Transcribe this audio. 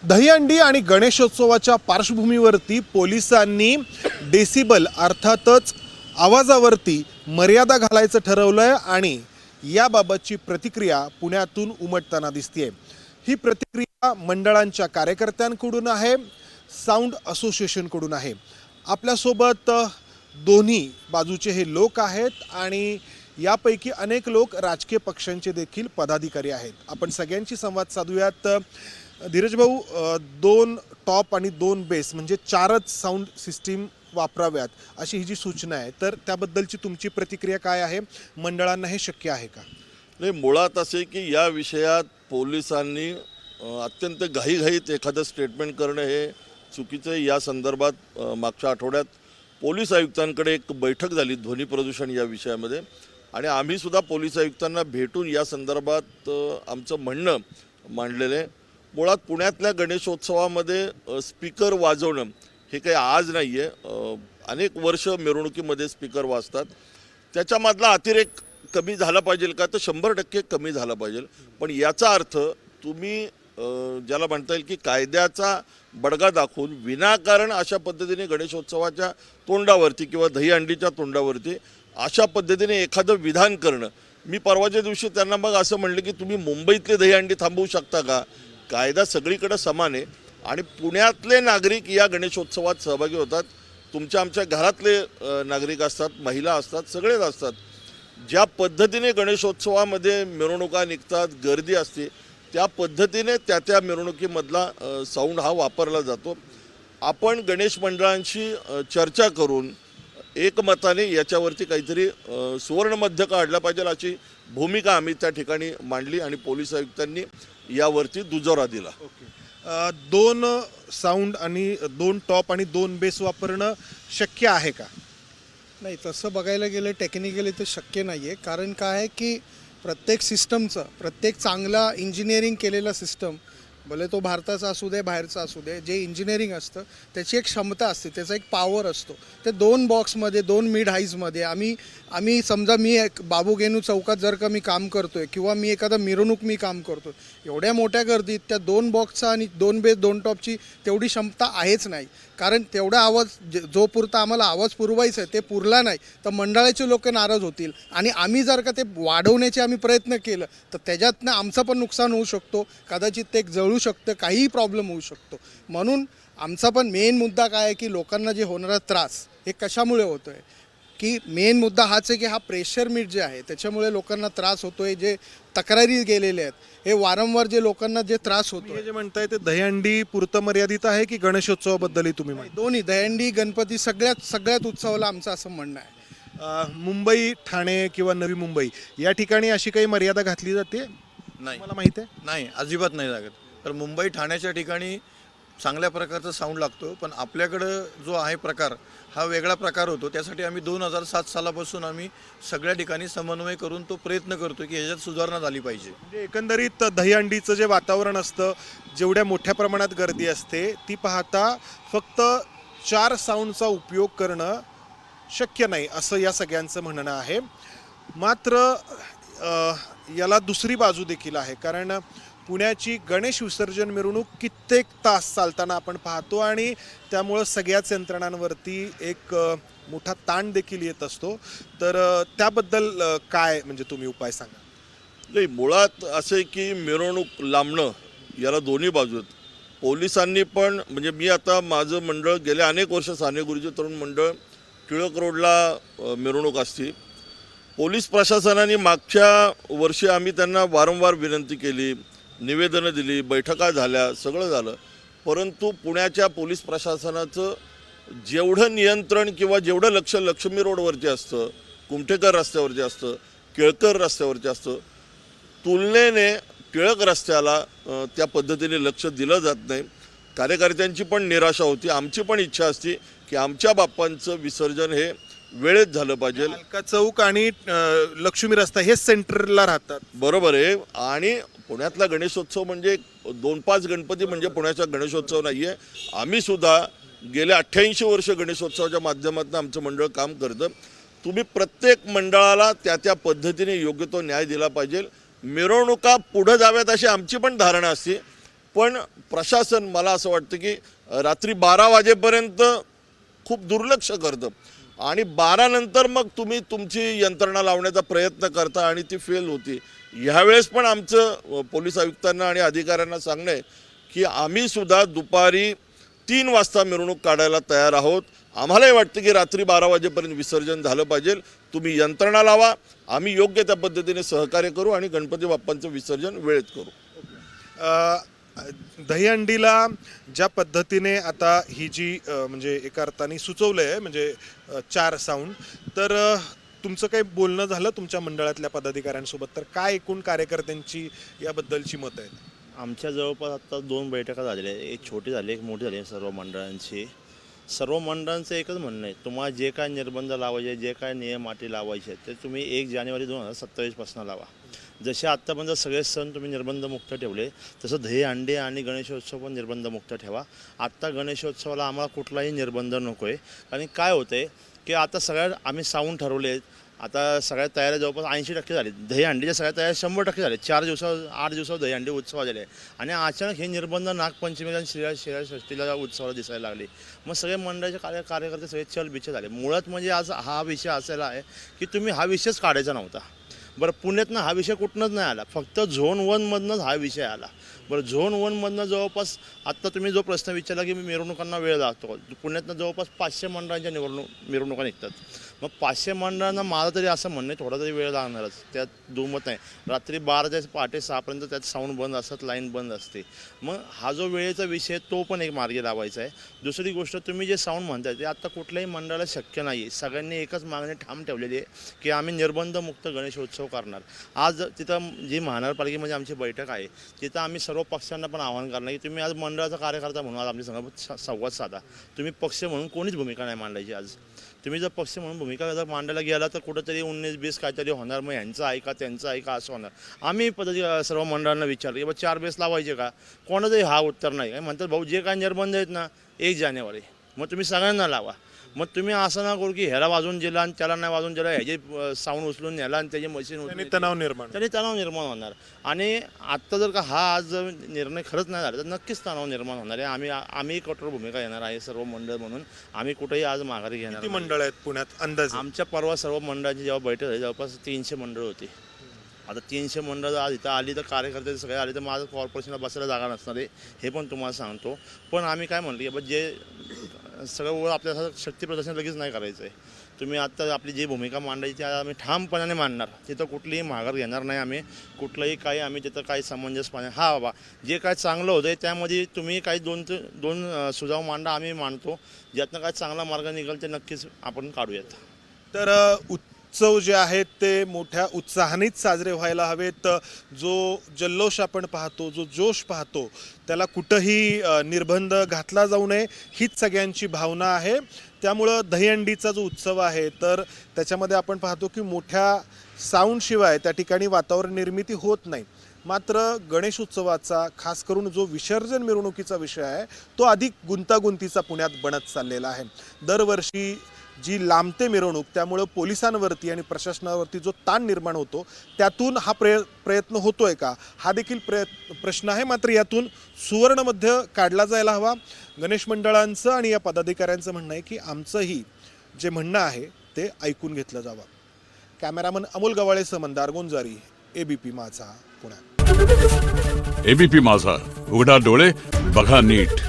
दहीहंडी आणि गणेशोत्सवाच्या पार्श्वभूमीवरती पोलिसांनी डेसिबल अर्थातच आवाजावरती मर्यादा घालायचं ठरवलंय आणि याबाबतची प्रतिक्रिया पुण्यातून उमटताना दिसतेय। ही प्रतिक्रिया मंडळांच्या कार्यकर्त्यांकडून आहे, साऊंड असोसिएशनकडून आहे। आपल्यासोबत दोन्ही बाजूचे हे लोक आहेत आणि यापैकी अनेक लोक राजकीय पक्षांचे देखील पदाधिकारी आहेत। आपण सगळ्यांशी संवाद साधूयात। धीरज भाऊ, 2 टॉप आणि 2 बेस म्हणजे 4च साऊंड सिस्टीम वापराव्यात अशी ही जी सूचना आहे, तर त्याबद्दलची तुमची प्रतिक्रिया काय आहे? मंडळांना हे शक्य आहे का? नाही, मुळात असे की या विषयात पोलिसांनी अत्यंत घाईघाईत एखादं स्टेटमेंट करणं हे चुकीचं आहे। या संदर्भात मागच्या आठवड्यात पोलीस आयुक्तांकडे एक बैठक झाली ध्वनी प्रदूषण या विषयामध्ये आणि आम्ही सुद्धा पोलीस आयुक्तांना भेटून या संदर्भात आमचं म्हणणं मांडलेलं आहे। मुळात पुण्यातल्या गणेशोत्सवामध्ये स्पीकर वाजवणं हे काही आज नाही आहे, अनेक वर्ष मिरवणुकीमध्ये स्पीकर वाजतात। त्याच्यामधला अतिरेक कमी झाला पाहिजे का? तर 100% कमी झाला पाहिजे। पण याचा अर्थ तुम्ही ज्याला म्हणता येईल की कायद्याचा बडगा दाखवून विनाकारण अशा पद्धतीने गणेशोत्सवाच्या तोंडावरती किंवा दहीहंडीच्या तोंडावरती अशा पद्धतीने एखादं विधान करणं, मी परवाच्या दिवशी त्यांना मग असं म्हणलं की तुम्ही मुंबईतले दहीहंडी थांबवू शकता का? कायदा सगळीकडे समान आहे आणि पुण्यातले नागरिक या गणेशोत्सवात सहभागी होतात। तुमच्या आमच्या घरातले नागरिक असतात, महिला असतात, सगळेच असतात। ज्या पद्धतीने गणेशोत्सवामध्ये मिरवणुका निघतात, गर्दी असते, त्या पद्धतीने त्या मिरवणुकीमधला साऊंड हा वापरला जातो। आपण गणेश मंडळांशी चर्चा करून एकमताने याच्यावरती काहीतरी सुवर्णमध्य काढला पाहिजे अशी भूमिका आम्ही त्या ठिकाणी मांडली आणि पोलीस आयुक्तांनी यावरती दुजोरा दिला। 2 साऊंड आणि 2 टॉप आणि 2 बेस वापरणं शक्य आहे का? नाही, तसं बघायला गेलं टेक्निकली तर शक्य नाही आहे। कारण काय आहे की प्रत्येक सिस्टमचं, प्रत्येक चांगला इंजिनिअरिंग केलेला सिस्टम, भले तो भारताचा असू दे बाहेरचा असू दे, जे इंजिनिअरिंग असतं त्याची एक क्षमता असते, त्याचा एक पॉवर असतो। ते 2 बॉक्समध्ये 2 मिड हाईजमध्ये आम्ही समजा मी एक बाबूगेनू चौकात जर का मी काम करतोय किंवा मी एखादा मिरवणूक मी काम करतोय, एवढ्या मोठ्या गर्दीत त्या 2 बॉक्सचा आणि 2 बेस 2 टॉपची तेवढी क्षमता आहेच नाही। कारण तेवढा आवाज जो पुरता आम्हाला आवाज पुरवायचा आहे ते पुरला नाही तर मंडळाचे लोक नाराज होतील आणि आम्ही जर का ते वाढवण्याचे आम्ही प्रयत्न केलं तर त्याच्यातनं आमचं पण नुकसान होऊ शकतो, कदाचित ते जळू शकतं, काहीही प्रॉब्लेम होऊ शकतो। म्हणून आमचा पण मेन मुद्दा काय आहे की लोकांना जे होणारा त्रास हे कशामुळे होतो आहे की मेन मुद्दा हाच आहे की हा प्रेशर मीट जे आहे त्याच्यामुळे लोकांना त्रास होतो आहे। जे तक्रारी गेलेले आहेत हे वारंवार जे लोकांना जे त्रास होतो हे जे म्हणताय ते दहीहंडी पुरतं मर्यादित आहे की गणेशोत्सवाबद्दलही तुम्ही म्हणताय? दोन्ही दहीहंडी गणपती सगळ्यात उत्सवाला आमचं असं म्हणणं आहे। मुंबई, ठाणे किंवा नवी मुंबई या ठिकाणी अशी काही मर्यादा घातली जाते? नाही, मला माहिती आहे नाही, अजिबात नाही लागत। तर मुंबई ठाण्याच्या ठिकाणी चांगल्या प्रकारचा साऊंड लागतो, पण आपल्याकडं जो आहे प्रकार हा वेगळा प्रकार होतो। त्यासाठी आम्ही 2007 सालापासून आम्ही सगळ्या ठिकाणी समन्वय करून तो प्रयत्न करतो की ह्याच्यात सुधारणा झाली पाहिजे। म्हणजे एकंदरीत दहीहंडीचं जे वातावरण असतं, जेवढ्या मोठ्या प्रमाणात गर्दी असते ती पाहता फक्त 4 साऊंडचा उपयोग करणं शक्य नाही असं या सगळ्यांचं म्हणणं आहे। मात्र याला दुसरी बाजू देखील आहे, कारण पुण्याची गणेश विसर्जन मिरवणूक कित्येक तास चालताना आपण पाहतो आणि त्यामुळं सगळ्याच यंत्रणांवरती एक मोठा ताण देखील येत असतो। तर त्याबद्दल काय म्हणजे तुम्ही उपाय सांगा? नाही, मुळात असे की मिरवणूक लांबणं याला दोन्ही बाजू आहेत। पोलिसांनी पण म्हणजे मी आता माझं मंडळ गेले अनेक वर्ष साने गुरुजी तरुण मंडळ टिळक रोडला मिरवणूक असते। पोलीस प्रशासनाने मागच्या वर्षी आम्ही त्यांना वारंवार विनंती केली, निवेदनं दिली, बैठका झाल्या, सगळं झालं, परंतु पुण्याच्या पोलीस प्रशासनाचं जेवढं नियंत्रण किंवा जेवढं लक्ष लक्ष्मी रोडवरती असतं, कुमठेकर रस्त्यावरती असतं, केळकर रस्त्यावरती असतं, तुलनेने टिळक रस्त्याला त्या पद्धतीने लक्ष दिलं जात नाही। कार्यकर्त्यांची पण निराशा होती, आमची पण इच्छा असते की आमच्या बाप्पांचं विसर्जन हे वेळेत झालं पाहिजे। अलका चौक आणि लक्ष्मी रस्ता हे सेंटरला राहतात, बरोबर आहे। आणि पुण्यातला गणेशोत्सव म्हणजे 2-5 गणपती म्हणजे पुण्याचा गणेशोत्सव नाही आहे। आम्ही सुद्धा गेले 88 वर्ष गणेशोत्सवाच्या माध्यमातून आमचं मंडळ काम करतं। तुम्ही प्रत्येक मंडळाला त्या पद्धतीने योग्य तो न्याय दिला पाहिजे। मिरवणुका पुढे जाव्यात अशी आमची पण धारणा असते, पण प्रशासन मला असं वाटतं की रात्री 12 वाजेपर्यंत खूप दुर्लक्ष करतं आणि 12 नंतर मग तुम्ही तुमची यंत्रणा लावण्याचा प्रयत्न करता आणि ती फेल होती. ह्यावेळेस पण आमचं पोलीस आयुक्तांना आणि अधिकाऱ्यांना सांगणं आहे की आम्ही सुद्धा दुपारी 3 वाजता मिरवणूक काढायला तयार आहोत. आम्हालाही वाटतं की रात्री 12 वाजेपर्यंत विसर्जन झालं पाहिजे. तुम्ही यंत्रणा लावा, आम्ही योग्य त्या पद्धतीने सहकार्य करू आणि गणपती बाप्पांचं विसर्जन वेळेत करू. दहीहंडीला ज्या पद्धतीने आता ही जी म्हणजे एका अर्थाने सुचवलं आहे म्हणजे 4 साऊंड, तर तुमचं काही बोलणं झालं तुमच्या मंडळातल्या पदाधिकाऱ्यांसोबत, तर काय एकूण कार्यकर्त्यांची याबद्दलची मत आहेत? आमच्या जवळपास आता 2 बैठका झालेल्या आहेत. एक छोटी झाली, एक मोठी झाली सर्व मंडळांची. सर्व मंडळांचं एकच म्हणणं आहे, तुम्हाला जे काय निर्बंध लावायचे, जे काय नियम अटी लावायचे ते तुम्ही 1 जानेवारी 2027 लावा. जसे आत्तापर्यंत सगळे सण तुम्ही निर्बंधमुक्त ठेवले, तसं दहीहंडी आणि गणेशोत्सव पण निर्बंधमुक्त ठेवा. आत्ता गणेशोत्सवाला आम्हाला कुठलाही निर्बंध नको आहे. कारण काय होतं आहे की आता सगळ्या आम्ही साऊंड ठरवले आहेत. आता सगळ्या तयाऱ्या जवळपास 80% झाली. दहीहंडीच्या सगळ्या तयाऱ्या 100% झाल्या. 8 दिवसावर दहीहंडी उत्सव झालेले आहे आणि अचानक हे निर्बंध नागपंचमीला आणि शिवषष्टीला उत्सवाला दिसायला लागले. मग सगळे मंडळाचे कार्यकर्ते सगळे चलबिचल झाले. मुळात म्हणजे आज हा विषय असायला आहे की तुम्ही हा विषयच काढायचा नव्हता. बरं, पुण्यातनं हा विषय कुठनंच नाही आला, फक्त झोन 1मधनंच हा विषय आला. बरं, झोन 1मधनं जवळपास आत्ता तुम्ही जो प्रश्न विचारला की मिरवणुकांना वेळ लागतो, पुण्यातनं जवळपास 500 मंडळांच्या मिरवणुका निघतात. मग 500 मंडळांना मला तरी असं म्हणणं आहे थोडा तरी वेळ लागणारच, त्यात दुमत नाही. रात्री 12 ते पहाटे 6पर्यंत त्यात साऊंड बंद असतात, लाईन बंद असते. मग हा जो वेळेचा विषय तो पण एक मार्गी लावायचा आहे. दुसरी गोष्ट, तुम्ही जे साऊंड म्हणताय ते आता कुठल्याही मंडळाला शक्य नाही आहे. सगळ्यांनी एकच मागणी ठाम ठेवलेली आहे की आम्ही निर्बंधमुक्त गणेशोत्सव करणार. आज तिथं जी महानगरपालिकेमध्ये आमची बैठक आहे तिथं आम्ही सर्व पक्षांना पण आवाहन करणार की तुम्ही आज मंडळाचा कार्यकर्ता म्हणून आज आमच्या संघ संवाद साधा. तुम्ही पक्ष म्हणून कोणीच भूमिका नाही मांडायची. आज तुम्ही जर पक्ष म्हणून भूमिका जर मांडायला गेला तर कुठंतरी 19-20 काहीतरी होणार. मग ह्यांचं ऐका त्यांचं ऐका असं होणार. आम्ही सर्व मंडळांना विचारलं की बा 4 बेस लावायचे का, कोणाचंही हा उत्तर नाही. काय म्हणतात, भाऊ जे काय निर्बंध आहेत ना 1 जानेवारी मग तुम्ही सगळ्यांना लावा. मग तुम्ही असं ना करू की ह्याला वाजून दिला आणि त्याला नाही वाजून दिला, ह्याचे साऊंड उचलून न्याला आणि त्याची मशीन त्यांनी तणाव निर्माण होणार. आणि आत्ता जर का हा आज जर निर्णय खरंच नाही झाला तर नक्कीच तणाव निर्माण होणार आहे. आम्ही कठोर भूमिका घेणार आहे सर्व मंडळ म्हणून. आम्ही कुठेही आज माघारी घेणार. किती मंडळ आहेत पुण्यात अंदाज? आमच्या परवा सर्व मंडळाची जेव्हा बैठक झाली जवळपास 300 मंडळ होती. आता 300 मंडळ आज इथं आली तर कार्यकर्ते सगळे आले तर माझं कॉर्पोरेशनला बसायला जागा नसणार आहे, हे पण तुम्हाला सांगतो. पण आम्ही काय म्हणलं की बा जे सगळं आपल्याला शक्ती प्रदर्शन लगेच नाही करायचं आहे. तुम्ही आत्ता आपली जी भूमिका मांडायची ती आम्ही ठामपणाने मांडणार. तिथं कुठलीही माघार घेणार नाही आम्ही. कुठलंही काही आम्ही तिथं काही समंजसपणे हा बाबा जे काय चांगलं होतं त्यामध्ये तुम्ही काही दोन सुझाव मांडा, आम्ही मांडतो. ज्यातनं काय चांगला मार्ग निघेल ते नक्कीच आपण काढूयात. तर उत्सव जे आहेत ते मोठ्या उत्साहानेच साजरे व्हायला हवेत. जो जल्लोष आपण पाहतो, जो जोश पाहतो, त्याला कुठंही निर्बंध घातला जाऊ नये हीच सगळ्यांची भावना आहे. त्यामुळं दहीहंडीचा जो उत्सव आहे तर त्याच्यामध्ये आपण पाहतो की मोठ्या साऊंडशिवाय त्या ठिकाणी वातावरण निर्मिती होत नाही. मात्र गणेशोत्सवाचा खास करून जो विसर्जन मिरवणुकीचा विषय आहे तो अधिक गुंतागुंतीचा पुण्यात बनत चाललेला आहे. दरवर्षी जी लांबते मिरवणूक, त्यामुळं पोलिसांवरती आणि प्रशासनावरती जो ताण निर्माण होतो त्यातून हा प्रयत्न होतोय का हा देखील प्रश्न आहे. मात्र यातून सुवर्णमध्य काढला जायला हवा. गणेश मंडळांचं आणि या पदाधिकाऱ्यांचं म्हणणं आहे की आमचंही जे म्हणणं आहे ते ऐकून घेतलं जावं. कॅमेरामन अमोल गवाळेसह मंदार गोंजारी, ABP माझा, पुणे. ABP माझा, उघडा डोळे बघा नीट.